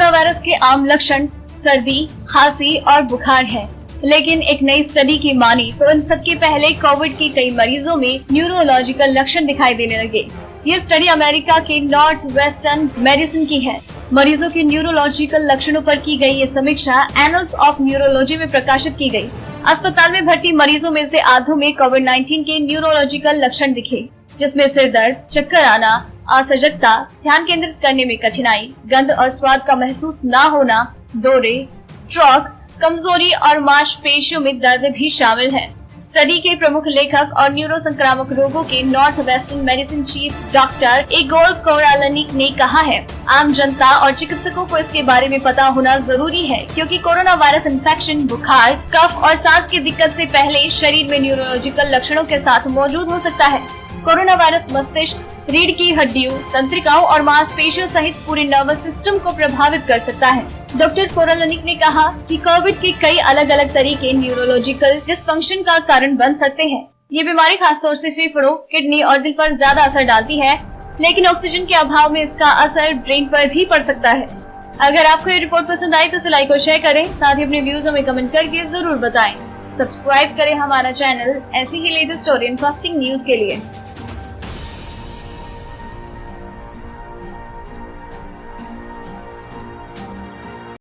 Corona virus के आम लक्षण सर्दी, खांसी और बुखार है, लेकिन एक नई स्टडी की मानी तो इन सबके पहले कोविड के कई मरीजों में न्यूरोलॉजिकल लक्षण दिखाई देने लगे। ये स्टडी अमेरिका के नॉर्थ वेस्टर्न मेडिसिन की है। मरीजों के न्यूरोलॉजिकल लक्षणों पर की गई ये समीक्षा एनल्स ऑफ न्यूरोलॉजी में प्रकाशित की गई। अस्पताल में भर्ती मरीजों में से आधों में कोविड-19 के न्यूरोलॉजिकल लक्षण दिखे, जिसमें सिर दर्द, चक्कर आना, असहजता, ध्यान केंद्रित करने में कठिनाई, गंध और स्वाद का महसूस न होना, दौरे, स्ट्रोक, कमजोरी और मांसपेशियों में दर्द भी शामिल है। स्टडी के प्रमुख लेखक और न्यूरो संक्रामक रोगों के Northwestern Medicine chief doctor Igor Koralnik ने कहा है, आम जनता और चिकित्सकों को इसके बारे में पता होना जरूरी है, क्योंकि कोरोना वायरस इन्फेक्शन बुखार, कफ और सांस की दिक्कत से पहले शरीर में न्यूरोलॉजिकल लक्षणों के साथ मौजूद हो सकता है। कोरोना वायरस मस्तिष्क, रीढ़ की हड्डियों, तंत्रिकाओं और मांसपेशियों सहित पूरे नर्वस सिस्टम को प्रभावित कर सकता है। डॉक्टर कोरालनिक ने कहा कि कोविड के कई अलग अलग तरीके न्यूरोलॉजिकल डिसफंक्शन का कारण बन सकते हैं। ये बीमारी खासतौर से फेफड़ों, किडनी और दिल पर ज्यादा असर डालती है, लेकिन ऑक्सीजन के अभाव में इसका असर ब्रेन पर भी पड़ सकता है। अगर आपको ये रिपोर्ट पसंद आई तो इसे लाइक और शेयर करें, साथ ही अपने व्यूज हमें कमेंट करके जरूर बताएं। सब्सक्राइब करें हमारा चैनल ऐसी ही लेटेस्ट और इंटरेस्टिंग न्यूज के लिए।